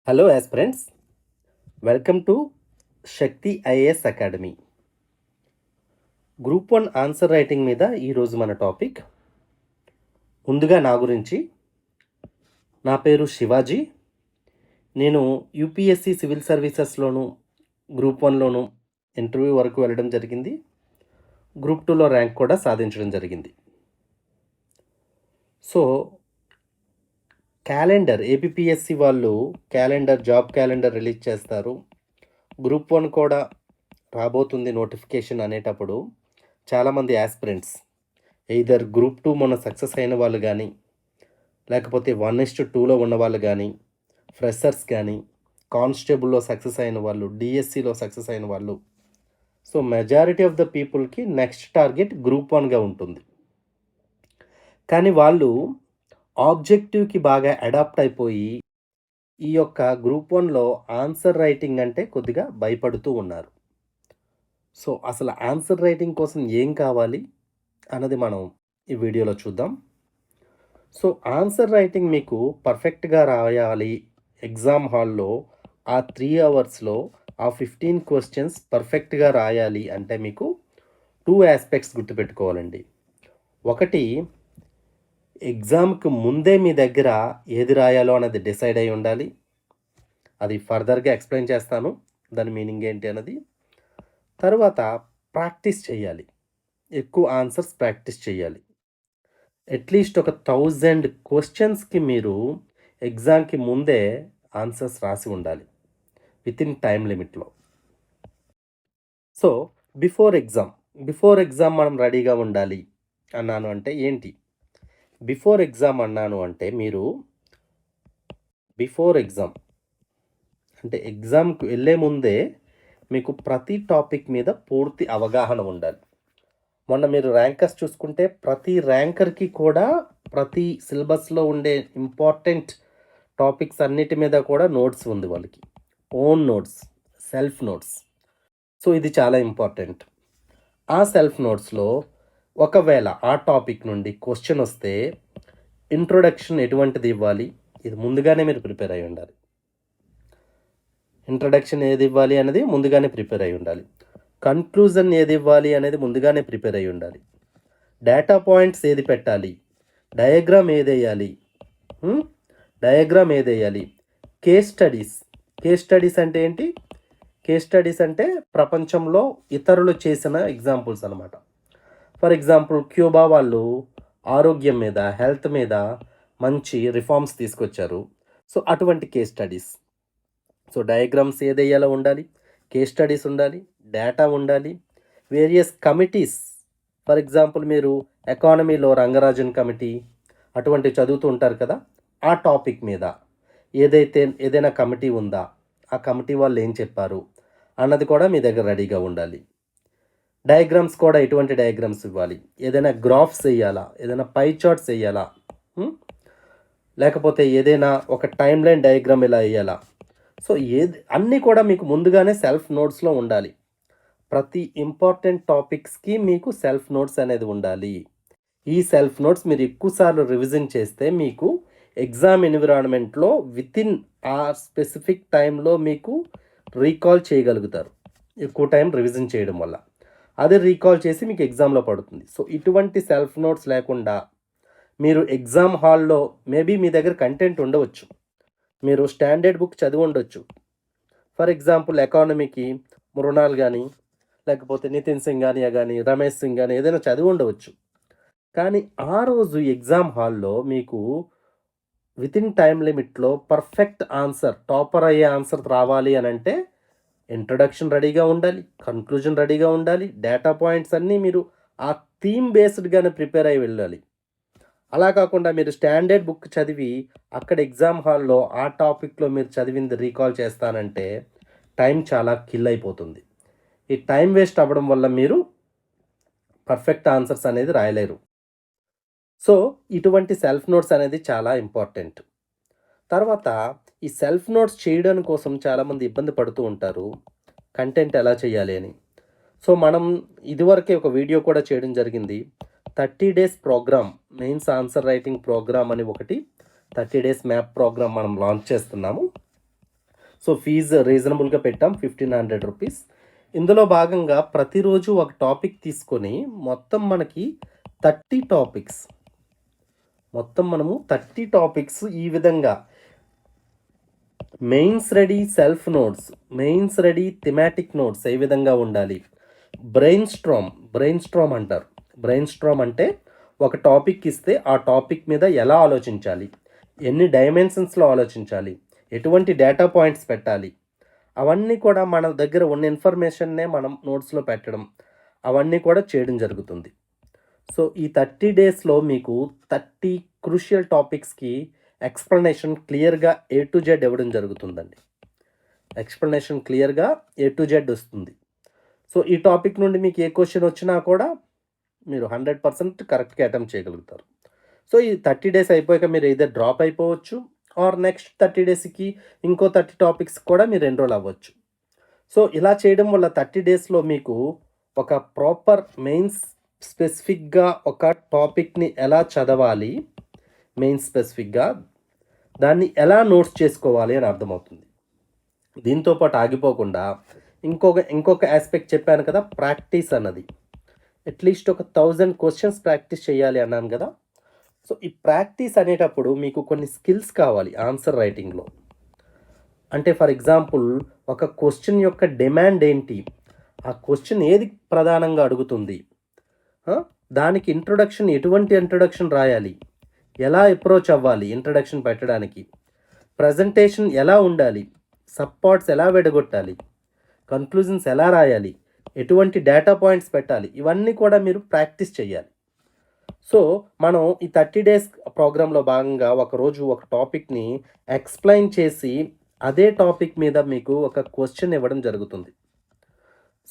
Hello aspirants, welcome to Shakti IAS academy. Group 1 answer writing మీద ఈరోజు మన topic. ముందుగా నా గురించి, నా పేరు శివాజీ. నేను యూపీఎస్సి సివిల్ సర్వీసెస్లోను గ్రూప్ 1లోను ఇంటర్వ్యూ వరకు వెళ్ళడం జరిగింది. గ్రూప్ 2లో ర్యాంక్ కూడా సాధించడం జరిగింది. సో ఏపీపీఎస్సి వాళ్ళు జాబ్ క్యాలెండర్ రిలీజ్ చేస్తారు. గ్రూప్ 1 కూడా రాబోతుంది నోటిఫికేషన్ అనేటప్పుడు చాలామంది యాస్పిరెంట్స్ ఎయిదర్ గ్రూప్ 2 మొన్న సక్సెస్ అయిన వాళ్ళు కానీ, లేకపోతే 1:2లో ఉన్న వాళ్ళు కానీ, ఫ్రెషర్స్ కానీ, కానిస్టేబుల్లో సక్సెస్ అయిన వాళ్ళు, డిఎస్సిలో సక్సెస్ అయిన వాళ్ళు, సో మెజారిటీ ఆఫ్ ద పీపుల్కి నెక్స్ట్ టార్గెట్ గ్రూప్ 1గా ఉంటుంది. కానీ వాళ్ళు ఆబ్జెక్టివ్కి బాగా అడాప్ట్ అయిపోయి ఈ యొక్క గ్రూప్ 1లో ఆన్సర్ రైటింగ్ అంటే కొద్దిగా భయపడుతూ ఉన్నారు. సో అసలు ఆన్సర్ రైటింగ్ కోసం ఏం కావాలి అన్నది మనం ఈ వీడియోలో చూద్దాం. సో ఆన్సర్ రైటింగ్ మీకు పర్ఫెక్ట్గా రాయాలి, ఎగ్జామ్ హాల్లో ఆ 3 అవర్స్లో ఆ 15 క్వశ్చన్స్ పర్ఫెక్ట్గా రాయాలి అంటే మీకు 2 ఆస్పెక్ట్స్ గుర్తుపెట్టుకోవాలండి. ఒకటి, ఎగ్జామ్కి ముందే మీ దగ్గర ఏది రాయాలో అనేది డిసైడ్ అయి ఉండాలి. అది ఫర్దర్గా ఎక్స్ప్లెయిన్ చేస్తాను, దాని మీనింగ్ ఏంటి అన్నది. తర్వాత ప్రాక్టీస్ చేయాలి, ఎక్కువ ఆన్సర్స్ ప్రాక్టీస్ చేయాలి. అట్లీస్ట్ ఒక 1000 క్వశ్చన్స్కి మీరు ఎగ్జామ్కి ముందే ఆన్సర్స్ రాసి ఉండాలి వితిన్ టైం లిమిట్లో. సో బిఫోర్ ఎగ్జామ్ మనం రెడీగా ఉండాలి అన్నాను అంటే ఏంటి? బిఫోర్ ఎగ్జామ్ అన్నాను అంటే మీరు బిఫోర్ ఎగ్జామ్ అంటే ఎగ్జామ్కి వెళ్ళే ముందే మీకు ప్రతి టాపిక్ మీద పూర్తి అవగాహన ఉండాలి. మొన్న మీరు ర్యాంకర్స్ చూసుకుంటే ప్రతి ర్యాంకర్కి కూడా ప్రతి సిలబస్లో ఉండే ఇంపార్టెంట్ టాపిక్స్ అన్నిటి మీద కూడా నోట్స్ ఉంది వాళ్ళకి, own notes, self notes. So ఇది చాలా ఇంపార్టెంట్. ఆ సెల్ఫ్ నోట్స్లో ఒకవేళ ఆ టాపిక్ నుండి క్వశ్చన్ వస్తే ఇంట్రొడక్షన్ ఎటువంటిది ఇవ్వాలి, ఇది ముందుగానే మీరు ప్రిపేర్ అయి ఉండాలి. ఇంట్రొడక్షన్ ఏది ఇవ్వాలి అనేది ముందుగానే ప్రిపేర్ అయి ఉండాలి. కన్క్లూజన్ ఏది ఇవ్వాలి అనేది ముందుగానే ప్రిపేర్ అయి ఉండాలి. డేటా పాయింట్స్ ఏది పెట్టాలి, డయాగ్రామ్ ఏదేయాలి, కేస్ స్టడీస్ అంటే ఏంటి? కేస్ స్టడీస్ అంటే ప్రపంచంలో ఇతరులు చేసిన ఎగ్జాంపుల్స్ అనమాట. ఫర్ ఎగ్జాంపుల్ క్యూబా వాళ్ళు ఆరోగ్యం మీద, హెల్త్ మీద మంచి రిఫార్మ్స్ తీసుకొచ్చారు. సో అటువంటి కేస్ స్టడీస్. సో డయాగ్రామ్స్ ఏదయ్యాలో ఉండాలి, కేస్ స్టడీస్ ఉండాలి, డేటా ఉండాలి, వేరియస్ కమిటీస్. ఫర్ ఎగ్జాంపుల్ మీరు ఎకానమీలో రంగరాజన్ కమిటీ అటువంటి చదువుతూ ఉంటారు కదా, ఆ టాపిక్ మీద ఏదైనా కమిటీ ఉందా, ఆ కమిటీ వాళ్ళు ఏం చెప్పారు అన్నది కూడా మీ దగ్గర రెడీగా ఉండాలి. డయాగ్రామ్స్ కూడా ఎటువంటి డయాగ్రామ్స్ ఇవ్వాలి, ఏదైనా గ్రాఫ్స్ వేయాలా, ఏదైనా పై చార్ట్స్ వేయాలా, లేకపోతే ఏదైనా ఒక టైమ్ లైన్ డయాగ్రామ్ ఇలా వేయాలా. సో అన్నీ కూడా మీకు ముందుగానే సెల్ఫ్ నోట్స్లో ఉండాలి. ప్రతి ఇంపార్టెంట్ టాపిక్స్కి మీకు సెల్ఫ్ నోట్స్ అనేది ఉండాలి. ఈ సెల్ఫ్ నోట్స్ మీరు ఎక్కువసార్లు రివిజన్ చేస్తే మీకు ఎగ్జామ్ ఎన్విరాన్మెంట్లో వితిన్ ఆ స్పెసిఫిక్ టైంలో మీకు రీకాల్ చేయగలుగుతారు, ఎక్కువ టైం రివిజన్ చేయడం వల్ల. అది రీకాల్ చేసి మీకు ఎగ్జామ్లో పడుతుంది. సో ఇటువంటి సెల్ఫ్ నోట్స్ లేకుండా మీరు ఎగ్జామ్ హాల్లో మేబీ మీ దగ్గర కంటెంట్ ఉండవచ్చు, మీరు స్టాండర్డ్ బుక్ చదివి ఉండొచ్చు. ఫర్ ఎగ్జాంపుల్ ఎకానమీకి మృణాల్ కానీ, లేకపోతే నితిన్ సింఘానియా కానీ, రమేష్ సింగ్ కానీ ఏదైనా చదివి ఉండవచ్చు. కానీ ఆ రోజు ఎగ్జామ్ హాల్లో మీకు వితిన్ టైం లిమిట్లో పర్ఫెక్ట్ ఆన్సర్, టాపర్ అయ్యే ఆన్సర్ రావాలి అని అంటే ఇంట్రొడక్షన్ రెడీగా ఉండాలి, కన్క్లూజన్ రెడీగా ఉండాలి, డేటా పాయింట్స్ అన్నీ మీరు ఆ థీమ్ బేస్డ్గానే ప్రిపేర్ అయ్యి వెళ్ళాలి. అలా కాకుండా మీరు స్టాండర్డ్ బుక్ చదివి అక్కడ ఎగ్జామ్ హాల్లో ఆ టాపిక్లో మీరు చదివింది రీకాల్ చేస్తానంటే టైం చాలా కిల్ అయిపోతుంది. ఈ టైం వేస్ట్ అవ్వడం వల్ల మీరు పర్ఫెక్ట్ ఆన్సర్స్ అనేది రాయలేరు. సో ఇటువంటి సెల్ఫ్ నోట్స్ అనేది చాలా ఇంపార్టెంట్. తర్వాత ఈ సెల్ఫ్ నోట్స్ చేయడం కోసం చాలామంది ఇబ్బంది పడుతూ ఉంటారు, కంటెంట్ ఎలా చేయాలి అని. సో మనం ఇదివరకే ఒక వీడియో కూడా చేయడం జరిగింది, 30 days program, mains answer writing program అని ఒకటి 30 డేస్ మ్యాప్ ప్రోగ్రామ్ మనం లాంచ్ చేస్తున్నాము. సో ఫీజు రీజనబుల్గా పెట్టాం, 1500 రూపీస్. ఇందులో భాగంగా ప్రతిరోజు ఒక టాపిక్ తీసుకొని మొత్తం మనకి 30 టాపిక్స్, మొత్తం మనము 30 టాపిక్స్ ఈ విధంగా mains ready self notes, mains ready thematic notes ఏ విధంగా ఉండాలి, బ్రెయిన్ స్ట్రామ్ అంటారు. బ్రెయిన్ స్ట్రామ్ అంటే ఒక టాపిక్ ఇస్తే ఆ టాపిక్ మీద ఎలా ఆలోచించాలి, ఎన్ని డైమెన్షన్స్లో ఆలోచించాలి, ఎటువంటి డేటా పాయింట్స్ పెట్టాలి, అవన్నీ కూడా మన దగ్గర ఉన్న ఇన్ఫర్మేషన్నే మనం నోట్స్లో పెట్టడం, అవన్నీ కూడా చేయడం జరుగుతుంది. సో ఈ 30 డేస్లో మీకు 30 క్రూషియల్ టాపిక్స్కి ఎక్స్ప్లెనేషన్ క్లియర్గా A to Z ఇవ్వడం జరుగుతుందండి. ఎక్స్ప్లెనేషన్ క్లియర్గా A to Z వస్తుంది. సో ఈ టాపిక్ నుండి మీకు ఏ క్వశ్చన్ వచ్చినా కూడా మీరు 100% కరెక్ట్గా అటెంప్ట్ చేయగలుగుతారు. సో ఈ 30 డేస్ అయిపోయాక మీరు ఏదో డ్రాప్ అయిపోవచ్చు, ఆర్ నెక్స్ట్ 30 డేస్కి ఇంకో 30 టాపిక్స్ కూడా మీరు ఎన్రోల్ అవ్వచ్చు. సో ఇలా చేయడం వల్ల 30 డేస్లో మీకు ఒక ప్రాపర్ మెయిన్స్ స్పెసిఫిక్గా ఒక టాపిక్ని ఎలా చదవాలి, మెయిన్స్ స్పెసిఫిక్గా దాన్ని ఎలా నోట్స్ చేసుకోవాలి అని అర్థమవుతుంది. దీంతోపాటు ఆగిపోకుండా ఇంకొక ఆస్పెక్ట్ చెప్పాను కదా, ప్రాక్టీస్ అన్నది. అట్లీస్ట్ ఒక 1000 క్వశ్చన్స్ ప్రాక్టీస్ చేయాలి అన్నాను కదా. సో ఈ ప్రాక్టీస్ అనేటప్పుడు మీకు కొన్ని స్కిల్స్ కావాలి ఆన్సర్ రైటింగ్లో. అంటే ఫర్ ఎగ్జాంపుల్ ఒక క్వశ్చన్ యొక్క డిమాండ్ ఏంటి, ఆ క్వశ్చన్ ఏది ప్రధానంగా అడుగుతుంది, దానికి ఎటువంటి ఇంట్రొడక్షన్ రాయాలి, ఎలా అప్రోచ్ అవ్వాలి ఇంట్రొడక్షన్ పెట్టడానికి, ప్రజెంటేషన్ ఎలా ఉండాలి, సబ్ పార్ట్స్ ఎలా విడగొట్టాలి, కన్క్లూజన్స్ ఎలా రాయాలి, ఎటువంటి డేటా పాయింట్స్ పెట్టాలి, ఇవన్నీ కూడా మీరు ప్రాక్టీస్ చేయాలి. సో మనం ఈ 30 డేస్ ప్రోగ్రాంలో భాగంగా ఒకరోజు ఒక టాపిక్ని ఎక్స్ప్లెయిన్ చేసి అదే టాపిక్ మీద మీకు ఒక క్వశ్చన్ ఇవ్వడం జరుగుతుంది.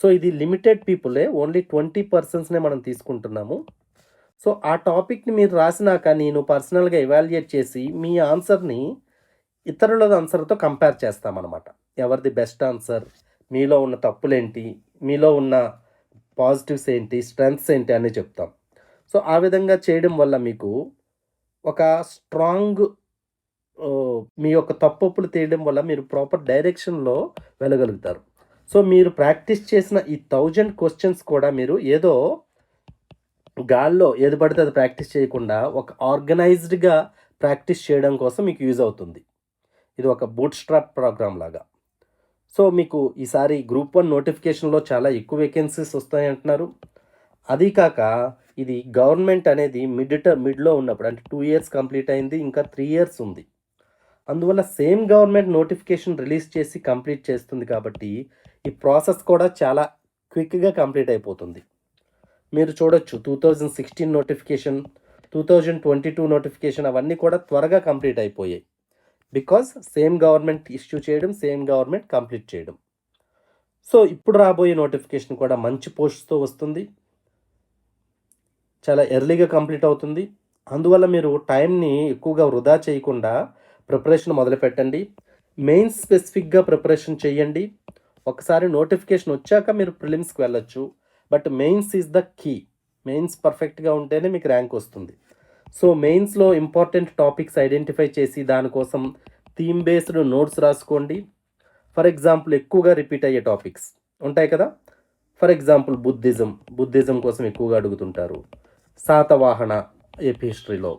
సో ఇది లిమిటెడ్ పీపులే, ఓన్లీ 20%నే మనం తీసుకుంటున్నాము. సో ఆ టాపిక్ని మీరు రాసినాక నేను పర్సనల్గా ఎవాల్యుయేట్ చేసి మీ ఆన్సర్ని ఇతరుల ఆన్సర్తో కంపేర్ చేస్తామన్నమాట. ఎవరిది బెస్ట్ ఆన్సర్, మీలో ఉన్న తప్పులేంటి, మీలో ఉన్న పాజిటివ్స్ ఏంటి, స్ట్రెంగ్త్స్ ఏంటి అని చెప్తాం. సో ఆ విధంగా చేయడం వల్ల మీకు ఒక స్ట్రాంగ్ మీ యొక్క తప్పులు తీయడం వల్ల మీరు ప్రాపర్ డైరెక్షన్లో వెళ్ళగలుగుతారు. సో మీరు ప్రాక్టీస్ చేసిన ఈ 1000 క్వశ్చన్స్ కూడా మీరు ఏదో గాల్లో ఏది పడితే అది ప్రాక్టీస్ చేయకుండా ఒక ఆర్గనైజ్డ్గా ప్రాక్టీస్ చేయడం కోసం మీకు యూజ్ అవుతుంది. ఇది ఒక బూట్ స్ట్రాప్ ప్రోగ్రామ్ లాగా. సో మీకు ఈసారి గ్రూప్ 1 నోటిఫికేషన్లో చాలా ఎక్కువ వేకెన్సీస్ వస్తాయంటున్నారు. అది కాక ఇది గవర్నమెంట్ అనేది మిడ్లో ఉన్నప్పుడు, అంటే 2 ఇయర్స్ కంప్లీట్ అయింది, ఇంకా 3 ఇయర్స్ ఉంది. అందువల్ల సేమ్ గవర్నమెంట్ నోటిఫికేషన్ రిలీజ్ చేసి కంప్లీట్ చేస్తుంది కాబట్టి ఈ ప్రాసెస్ కూడా చాలా క్విక్గా కంప్లీట్ అయిపోతుంది. మీరు చూడొచ్చు 2016 నోటిఫికేషన్, 2022 నోటిఫికేషన్ అవన్నీ కూడా త్వరగా కంప్లీట్ అయిపోయాయి. బికాజ్ సేమ్ గవర్నమెంట్ ఇష్యూ చేయడం, సేమ్ గవర్నమెంట్ కంప్లీట్ చేయడం. సో ఇప్పుడు రాబోయే నోటిఫికేషన్ కూడా మంచి పోస్ట్తో వస్తుంది, చాలా ఎర్లీగా కంప్లీట్ అవుతుంది. అందువల్ల మీరు టైంని ఎక్కువగా వృధా చేయకుండా ప్రిపరేషన్ మొదలుపెట్టండి. మెయిన్స్ స్పెసిఫిక్గా ప్రిపరేషన్ చేయండి. ఒకసారి నోటిఫికేషన్ వచ్చాక మీరు ప్రిలిమ్స్కి వెళ్ళొచ్చు, but mains is the key. Mains పర్ఫెక్ట్గా ఉంటేనే మీకు ర్యాంక్ వస్తుంది. సో మెయిన్స్లో ఇంపార్టెంట్ టాపిక్స్ ఐడెంటిఫై చేసి దానికోసం థీమ్ బేస్డ్ నోట్స్ రాసుకోండి. ఫర్ ఎగ్జాంపుల్ ఎక్కువగా రిపీట్ అయ్యే టాపిక్స్ ఉంటాయి కదా. ఫర్ ఎగ్జాంపుల్ బుద్ధిజం కోసం ఎక్కువగా అడుగుతుంటారు, శాతవాహన ఏపీ హిస్టరీలో,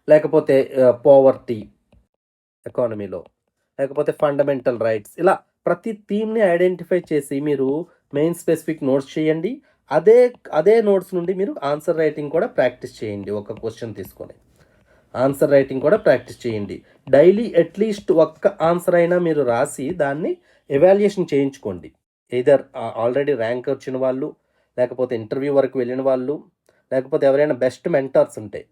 లేకపోతే పోవర్టీ ఎకానమీలో, లేకపోతే ఫండమెంటల్ రైట్స్, ఇలా ప్రతి థీమ్ని ఐడెంటిఫై చేసి మీరు మెయిన్ స్పెసిఫిక్ నోట్స్ చేయండి. అదే నోట్స్ నుండి మీరు ఆన్సర్ రైటింగ్ కూడా ప్రాక్టీస్ చేయండి. ఒక క్వశ్చన్ తీసుకొని ఆన్సర్ రైటింగ్ కూడా ప్రాక్టీస్ చేయండి. డైలీ అట్లీస్ట్ ఒక్క ఆన్సర్ అయినా మీరు రాసి దాన్ని ఎవాల్యుయేషన్ చేయించుకోండి. ఎయిదర్ ఆల్రెడీ ర్యాంక్ వచ్చిన వాళ్ళు, లేకపోతే ఇంటర్వ్యూ వరకు వెళ్ళిన వాళ్ళు, లేకపోతే ఎవరైనా బెస్ట్ మెంటర్స్ ఉంటే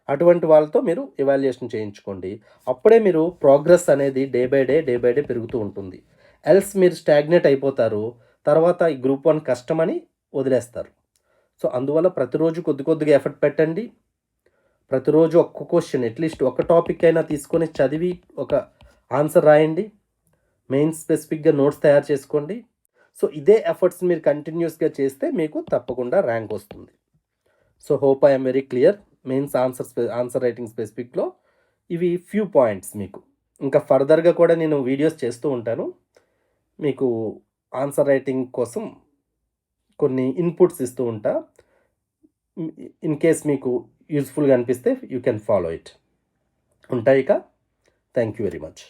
అటువంటి వాళ్ళతో మీరు ఎవాల్యుయేషన్ చేయించుకోండి. అప్పుడే మీరు ప్రోగ్రెస్ అనేది డే బై డే పెరుగుతూ ఉంటుంది. ఎల్స్ మీరు స్టాగ్నేట్ అయిపోతారు, తర్వాత ఈ గ్రూప్ 1 కష్టమని వదిలేస్తారు. సో అందువల్ల ప్రతిరోజు కొద్దిగా ఎఫర్ట్ పెట్టండి. ప్రతిరోజు ఒక్క క్వశ్చన్, అట్లీస్ట్ ఒక టాపిక్ అయినా తీసుకొని చదివి ఒక ఆన్సర్ రాయండి. మెయిన్ స్పెసిఫిక్గా నోట్స్ తయారు చేసుకోండి. సో ఇదే ఎఫర్ట్స్ మీరు కంటిన్యూస్గా చేస్తే మీకు తప్పకుండా ర్యాంక్ వస్తుంది. So hope I'm very clear. Mains answer writing స్పెసిఫిక్లో ఇవి ఫ్యూ పాయింట్స్ మీకు ఇంకా ఫర్దర్‌గా కూడా నేను వీడియోస్ చేస్తూ ఉంటాను. మీకు ఆన్సర్ రైటింగ్ కోసం కొన్ని ఇన్‌పుట్స్ ఇస్తూ ఉంటా. ఇన్ కేస్ మీకు యూజ్‌ఫుల్‌గా అనిపిస్తే యూ కెన్ ఫాలో ఇట్. ఉంటా ఇక. Thank you very much.